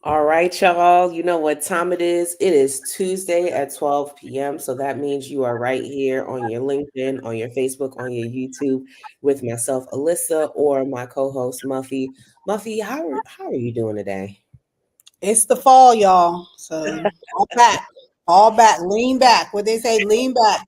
All right, y'all. You know what time it is? It is Tuesday at 12 p.m. So that means you are right here on your LinkedIn, on your Facebook, on your YouTube with myself, Alyssa, or my co-host Muffy. Muffy, how are you doing today? It's the fall, y'all. So all back, lean back. What they say, lean back.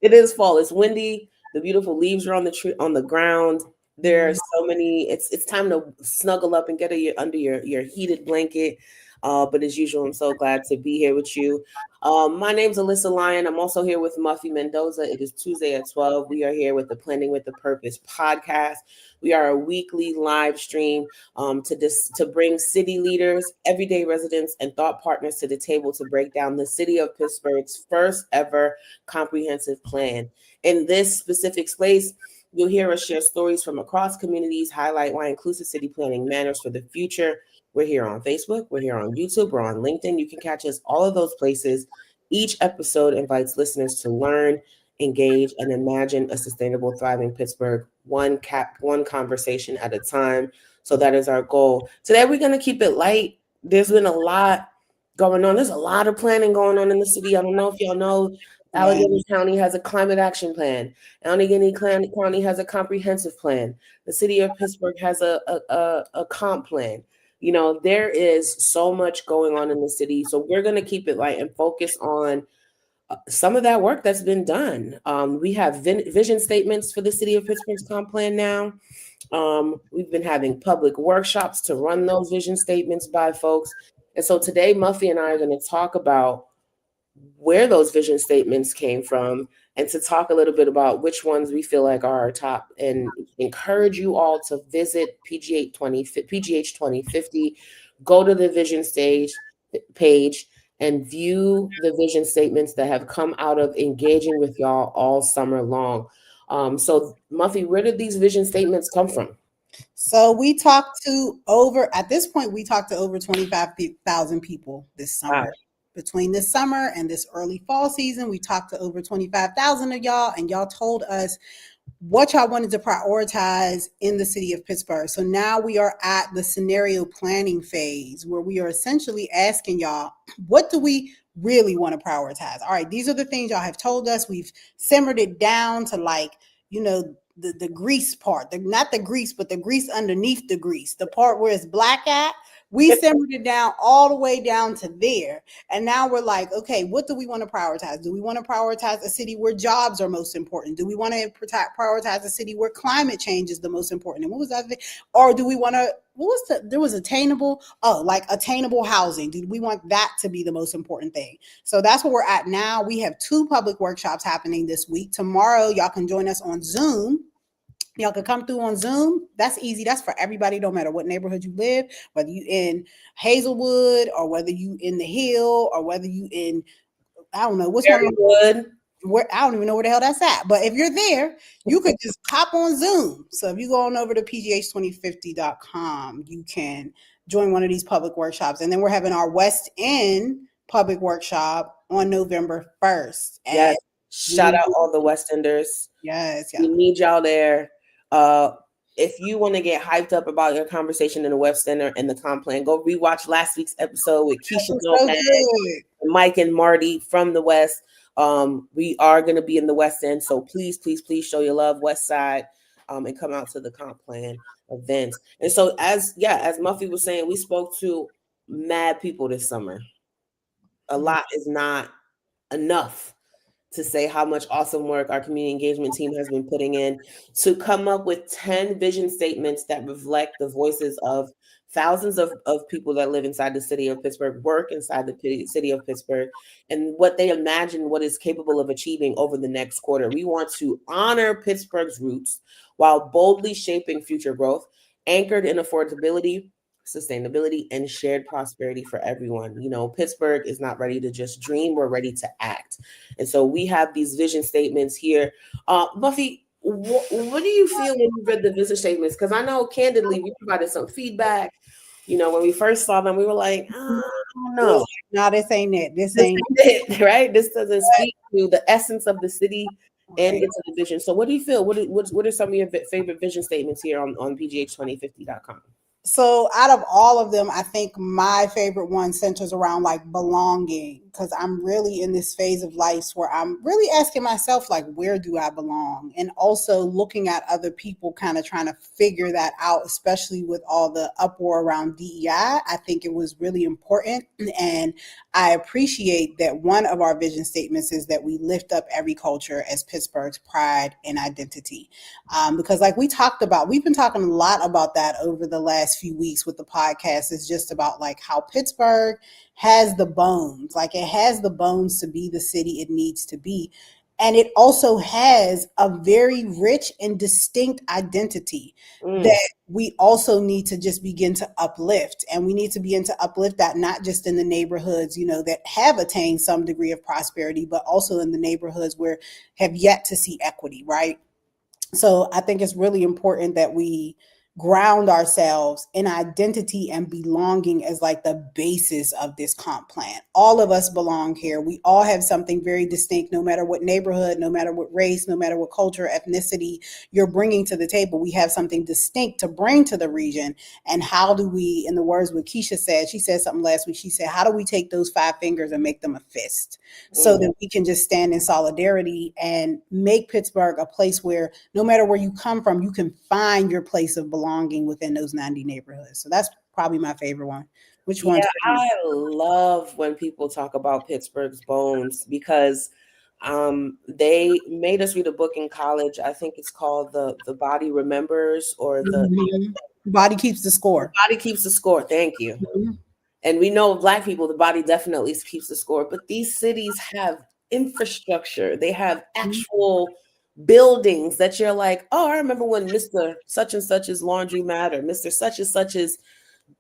It is fall. It's windy. The beautiful leaves are on the tree on the ground. There are Mhm. so many. It's time to snuggle up and get under your heated blanket. But as usual, I'm so glad to be here with you. My name's Alyssa Lyon. I'm also here with Muffy Mendoza. It is Tuesday at 12. We are here with the Planning with the Purpose podcast. We are a weekly live stream to bring city leaders, everyday residents, and thought partners to the table to break down the city of Pittsburgh's first ever comprehensive plan. In this specific space, you'll hear us share stories from across communities, highlight why inclusive city planning matters for the future. We're here on Facebook, we're here on YouTube, we're on LinkedIn. You can catch us all of those places. Each episode invites listeners to learn, engage, and imagine a sustainable, thriving Pittsburgh, one conversation at a time. So that is our goal. Today we're gonna keep it light. There's been a lot going on. There's a lot of planning going on in the city. I don't know if y'all know, Yeah. Allegheny County has a climate action plan. County has a comprehensive plan. The city of Pittsburgh has a comp plan. You know, there is so much going on in the city. So we're going to keep it light and focus on some of that work that's been done. We have vision statements for the city of Pittsburgh's comp plan now. We've been having public workshops to run those vision statements by folks. And so today, Muffy and I are going to talk about where those vision statements came from and to talk a little bit about which ones we feel like are our top and encourage you all to visit PGH2050, go to the vision stage page and view the vision statements that have come out of engaging with y'all all summer long. So Muffy, where did these vision statements come from? So we talked to over at this point we talked to over 25,000 people this Wow. summer. Between this summer and this early fall season, we talked to over 25,000 of y'all, and y'all told us what y'all wanted to prioritize in the city of Pittsburgh. So now we are at the scenario planning phase where we are essentially asking y'all, what do we really want to prioritize? All right, these are the things y'all have told us. We've simmered it down to the grease part, not the grease, but the grease underneath the grease, the part where it's black at. We simmered it down all the way down to there. And now we're like, okay, what do we want to prioritize? Do we want to prioritize a city where jobs are most important? Do we want to prioritize a city where climate change is the most important? And what was that thing? Or do we want to, there was attainable housing. Do we want that to be the most important thing? So that's where we're at now. We have 2 public workshops happening this week. Tomorrow, y'all can join us on Zoom. Y'all can come through on Zoom. That's easy. That's for everybody, no matter what neighborhood you live, whether you in Hazelwood or whether you in the Hill or whether you in, I don't know, what's one of Very them, good. where I don't even know where the hell that's at. But if you're there, you could just hop on Zoom. So if you go on over to PGH2050.com, you can join one of these public workshops. And then we're having our West End public workshop on November 1st. Yes. And Shout out all the West Enders. yes, We yeah. need y'all there. Uh, if you want to get hyped up about your conversation in the West Center and the comp plan, go rewatch last week's episode with That Keisha was so Nomad, good. Mike and Marty from the West. We are going to be in the West End, so please, please, please show your love, West Side, and come out to the comp plan event. And so, as Muffy was saying, we spoke to mad people this summer. A lot is not enough to say how much awesome work our community engagement team has been putting in to come up with 10 vision statements that reflect the voices of thousands of people that live inside the city of Pittsburgh, work inside the city of Pittsburgh, and what they imagine what is capable of achieving over the next quarter. We want to honor Pittsburgh's roots while boldly shaping future growth, anchored in affordability, sustainability, and shared prosperity for everyone. You know, Pittsburgh is not ready to just dream, we're ready to act. And so we have these vision statements here. Buffy, what do you feel when you read the vision statements? Because I know, candidly, we provided some feedback. You know, when we first saw them, we were like, I don't know. No, this ain't it. This This ain't ain't it, right? This doesn't speak to the essence of the city and right. get to the vision. So what do you feel? What are some of your favorite vision statements here on PGH2050.com? So out of all of them, I think my favorite one centers around like belonging, because I'm really in this phase of life where I'm really asking myself like, where do I belong? And also looking at other people, kind of trying to figure that out, especially with all the uproar around DEI. I think it was really important. And I appreciate that one of our vision statements is that we lift up every culture as Pittsburgh's pride and identity. Because like we talked about, we've been talking a lot about that over the last few weeks with the podcast. It's just about like how Pittsburgh has the bones, like it has the bones to be the city it needs to be. And it also has a very rich and distinct identity Mm, that we also need to just begin to uplift. And we need to begin to uplift that not just in the neighborhoods, that have attained some degree of prosperity, but also in the neighborhoods where have yet to see equity, right? So I think it's really important that we ground ourselves in identity and belonging as like the basis of this comp plan. All of us belong here. We all have something very distinct, no matter what neighborhood, no matter what race, no matter what culture, ethnicity you're bringing to the table. We have something distinct to bring to the region. And how do we, in the words what Keisha said, she said something last week. She said, how do we take those 5 fingers and make them a fist so mm. that we can just stand in solidarity and make Pittsburgh a place where no matter where you come from, you can find your place of belonging within those 90 neighborhoods. So that's probably my favorite one. Which one's Yeah, for you? I love when people talk about Pittsburgh's bones because they made us read a book in college. I think it's called the Body Remembers, or Mhm. Body keeps the the score. Body Keeps the Score. Thank you. Mhm. And we know Black people, the body definitely keeps the score. But these cities have infrastructure. They have actual buildings that you're like, oh, I remember when Mr. Such and Such's laundromat or Mr. Such and Such's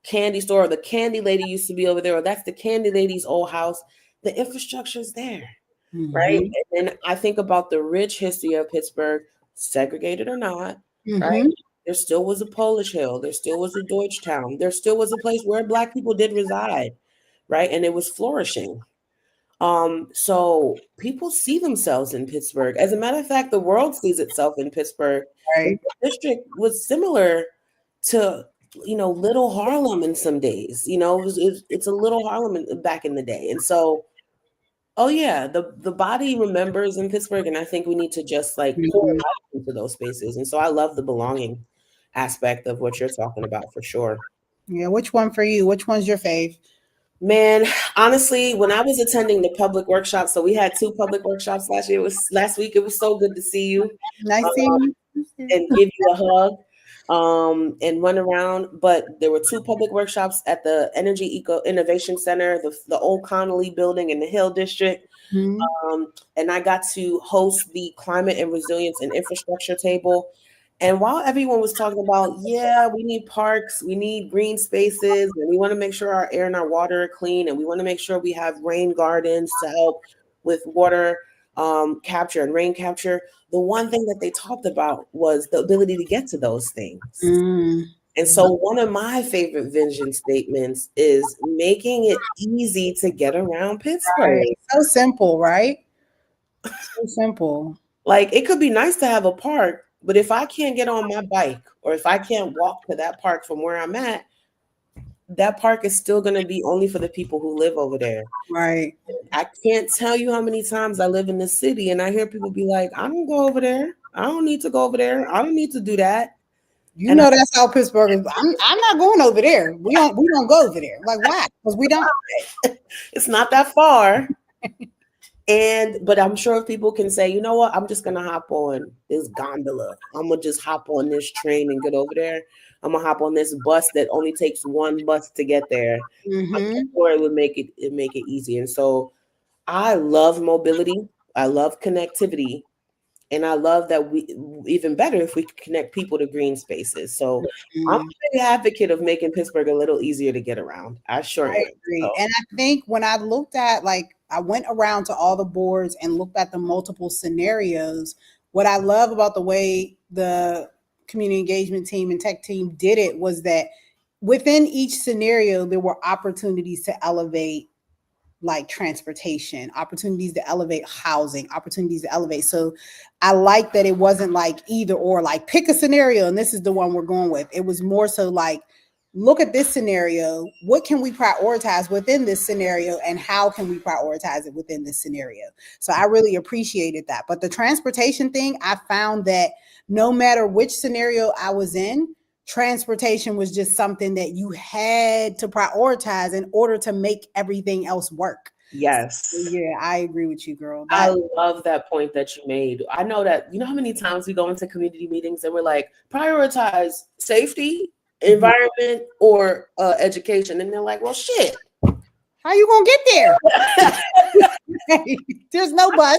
candy store, or the candy lady used to be over there, or that's the candy lady's old house. The infrastructure is there, right? Mhm. And then I think about the rich history of Pittsburgh, segregated or not, right? Mhm. There still was a Polish Hill, there still was a Deutschtown, there still was a place where Black people did reside, right? And it was flourishing. So people see themselves in Pittsburgh. As a matter of fact, the world sees itself in Pittsburgh. And Right. the district was similar to, Little Harlem in some days. It's a Little Harlem back in the day. And so, oh yeah, the body remembers in Pittsburgh, and I think we need to just like pour Mhm. life into those spaces. And so I love the belonging aspect of what you're talking about for sure. Yeah. Which one for you? Which one's your fave? Man, honestly, when I was attending the public workshops, so we had two public workshops last year. It was last week. It was so good to see you, Nice um, seeing you. and give you a hug, and run around. But there were two public workshops at the Energy Eco Innovation Center, the old Connolly building in the Hill District. Mhm. And I got to host the climate and resilience and infrastructure table. And while everyone was talking about, yeah, we need parks, we need green spaces, and we want to make sure our air and our water are clean, and we want to make sure we have rain gardens to help with water capture and rain capture. The one thing that they talked about was the ability to get to those things. Mm. And so, one of my favorite vision statements is making it easy to get around Pittsburgh. Right. So simple, right? So simple. Like, it could be nice to have a park, but if I can't get on my bike or if I can't walk to that park from where I'm at, that park is still going to be only for the people who live over there. Right. I can't tell you how many times I live in the city and I hear people be like, I don't go over there. I don't need to go over there. I don't need to do that. You And know that's how Pittsburgh is. I'm not going over there. We don't go over there. Like why? Because we don't. it's not that far. But I'm sure if people can say, you know what, I'm just gonna hop on this gondola. I'm gonna just hop on this train and get over there. I'm gonna hop on this bus that only takes one bus to get there. I'm Mm-hmm. sure it would make it easy. And so I love mobility. I love connectivity. And I love that we even better if we could connect people to green spaces. So I'm Mm. a big advocate of making Pittsburgh a little easier to get around. I sure I am. agree. So And I think when I looked at, like, I went around to all the boards and looked at the multiple scenarios. What I love about the way the community engagement team and tech team did it was that within each scenario, there were opportunities to elevate like transportation, opportunities to elevate housing, opportunities to elevate. So I like that it wasn't like either or, like pick a scenario and this is the one we're going with. It was more so like look at this scenario. What can we prioritize within this scenario, and how can we prioritize it within this scenario? So I really appreciated that. But the transportation thing, I found that no matter which scenario I was in, transportation was just something that you had to prioritize in order to make everything else work. Yes. Yeah, I agree with you, girl. I That love that point that you made. I know that, you know how many times we go into community meetings and we're like, prioritize safety, Mhm. environment, or education. And they're like, well, shit. How you gonna get there? There's no bus.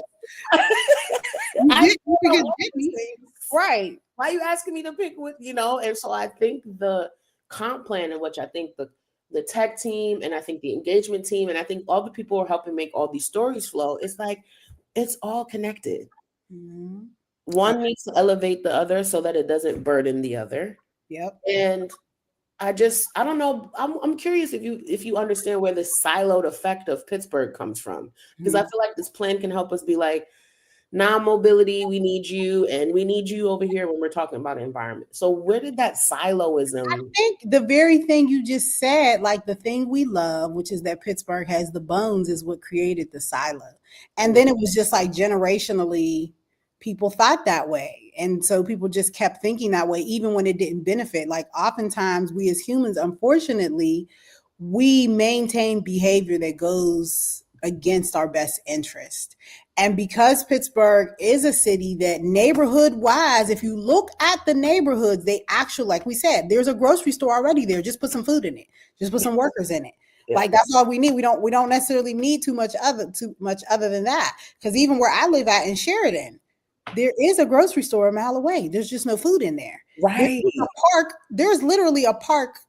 You I get you know can get all these Jimmy. things. Right. Why are you asking me to pick with, And so I think the comp plan, in which I think the tech team, and I think the engagement team, and I think all the people who are helping make all these stories flow, it's like it's all connected. Mhm. One needs to elevate the other so that it doesn't burden the other. Yep. And I don't know. I'm curious if you understand where this siloed effect of Pittsburgh comes from, because I Mhm. feel like this plan can help us be like, non-mobility, we need you, and we need you over here when we're talking about environment. So where did that I siloism? think the very thing you just said, like the thing we love, which is that Pittsburgh has the bones, is what created the silo. And then it was just like generationally, people thought that way. And so people just kept thinking that way, even when it didn't benefit. Like oftentimes, we as humans, unfortunately, we maintain behavior that goes against our best interest. And because Pittsburgh is a city that neighborhood wise, if you look at the neighborhoods, they actually, like we said, there's a grocery store already there. Just put some food in it. Just put some workers in it. Yeah. Like that's all we need. We don't necessarily need too much other than that. Because even where I live at in Sheridan, there is a grocery store a mile away. There's just no food in there. There's Right. a park. There's literally a park.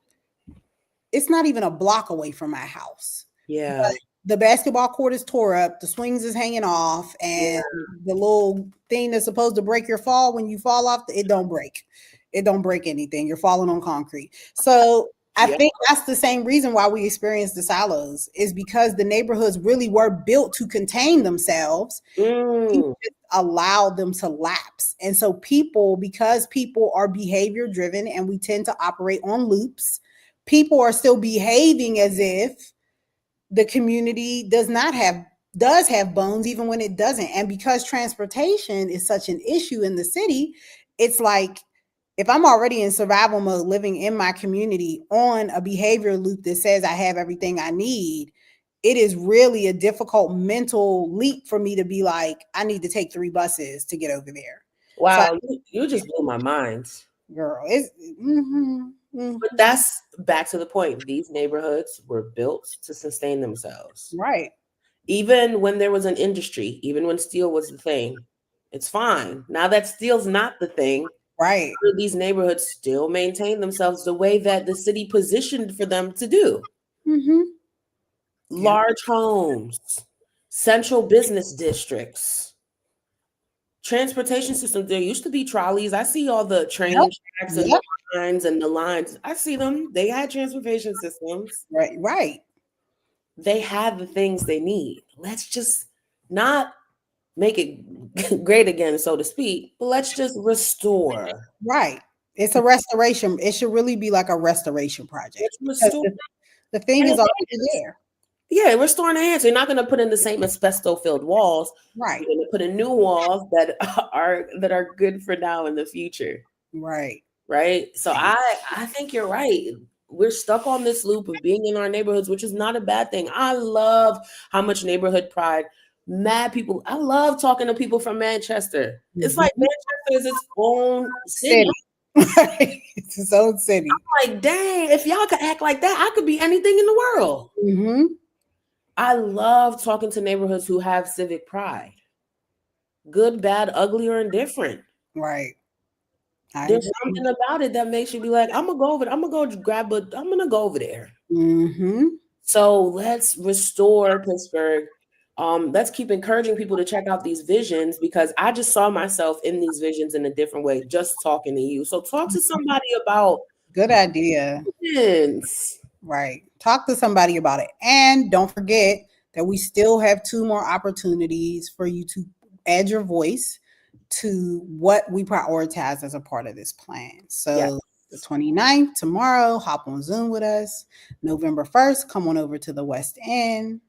It's not even a block away from my house. Yeah. But the basketball court is tore up, the swings is hanging off, Yeah. and the little thing that's supposed to break your fall when you fall off, it don't break. It don't break anything. You're falling on concrete. So I Yeah. think that's the same reason why we experience the silos is because the neighborhoods really were built to contain themselves. You Mm. just allowed them to lapse. And so people, because people are behavior driven and we tend to operate on loops, people are still behaving as if the community does have bones even when it doesn't. And because transportation is such an issue in the city, it's like if I'm already in survival mode living in my community on a behavior loop that says I have everything I need, it is really a difficult mental leap for me to be like I need to take 3 buses to get over there. So Wow, you just blew my mind. girl, it's But that's back to the point. These neighborhoods were built to sustain themselves. right. Even when there was an industry, even when steel was the thing, it's fine. Now that steel's not the thing, Right. these neighborhoods still maintain themselves the way that the city positioned for them to do. Mm-hmm. Yep. Large homes, central business districts, transportation systems. There used to be trolleys. I see all the Yep. train tracks and the Yep. lines and the lines. I see them. They had transportation systems. Right. Right. They had the things they need. Let's just not make it great again, so to speak, but let's just restore. Right. It's a restoration. It should really be like a restoration project Let's because restore the thing and is already enhance. there. Yeah, restoring the answer. You're not going to put in the same asbesto-filled walls. Right. You're going to put in new walls that are good for now and the future, Right. right? So I think you're right. We're stuck on this loop of being in our neighborhoods, which is not a bad thing. I love how much neighborhood pride. Mad people. I love talking to people from Manchester. It's like Mhm. Manchester is its own city. City. Right. It's its own city. Like, dang, if y'all could act like that, I could be anything in the world. Mm-hmm. I love talking to neighborhoods who have civic pride. Good, bad, ugly, or indifferent. Right. I There's agree. something about it that makes you be like, I'm gonna go over. I'm gonna go grab a. I'm gonna go over there. Mm-hmm. So let's restore Pittsburgh. Let's keep encouraging people to check out these visions because I just saw myself in these visions in a different way just talking to you. So talk to somebody about Good idea. visions. Right. Talk to somebody about it. And don't forget that we still have 2 more opportunities for you to add your voice to what we prioritize as a part of this plan. Yes. So The 29th, tomorrow, hop on Zoom with us. November 1st, come on over to the West End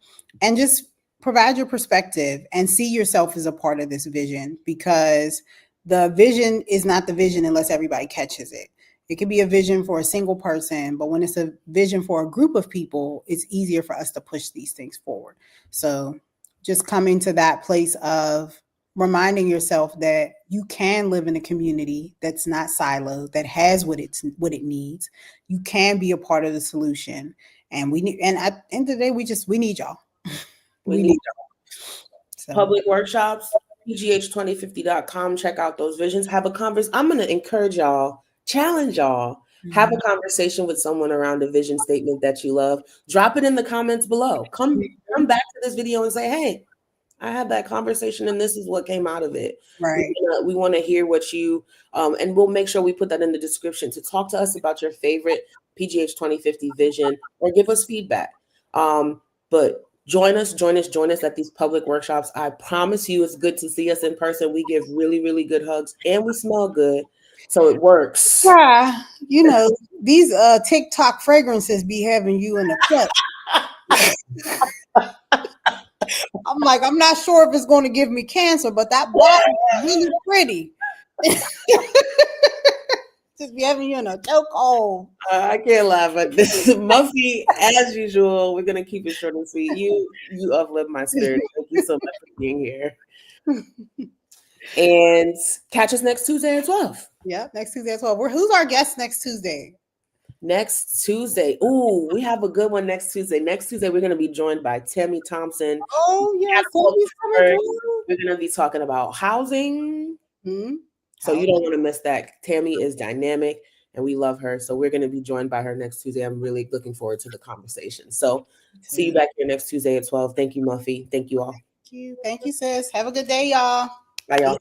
and just provide your perspective and see yourself as a part of this vision, because the vision is not the vision unless everybody catches it. It could be a vision for a single person, but when it's a vision for a group of people, it's easier for us to push these things forward. So just coming to that place of reminding yourself that you can live in a community that's not siloed, that has what it needs. You can be a part of the solution. And we need, and at the end of the day, we need y'all. We We need need so public workshops, PGH2050.com. Check out those visions. Have a conversation. I'm going to encourage y'all, challenge y'all. Have a conversation with someone around a vision statement that you love. Drop it in the comments below. Come back to this video and say, hey, I had that conversation and this is what came out of it. right. We want to hear what you, and we'll make sure we put that in the description to talk to us about your favorite PGH 2050 vision or give us feedback. But join us at these public workshops. I promise you it's good to see us in person. We give really, really good hugs and we smell good. So it works. Yeah, you know, these TikTok fragrances be having you in a cut. I'm like, I'm not sure if it's going to give me cancer, but that bottle is really pretty. Just be having you in a chokehold. I can't laugh at this. Muffy, as usual, we're gonna keep it short and sweet. You uplift my spirit. Thank you so much for being here. And catch us next Tuesday at 12. Yeah, next Tuesday at 12. Who's our guest next Tuesday? Next Tuesday. Ooh, we have a good one next Tuesday. Next Tuesday, we're gonna be joined by Tammy Thompson. Oh, yeah. We're gonna be talking about housing. Mm-hmm. So you don't want to miss that. Tammy is dynamic and we love her. So we're going to be joined by her next Tuesday. I'm really looking forward to the conversation. So see you back here next Tuesday at 12. Thank you, Muffy. Thank you all. Thank you, sis. Have a good day, y'all. Bye, y'all.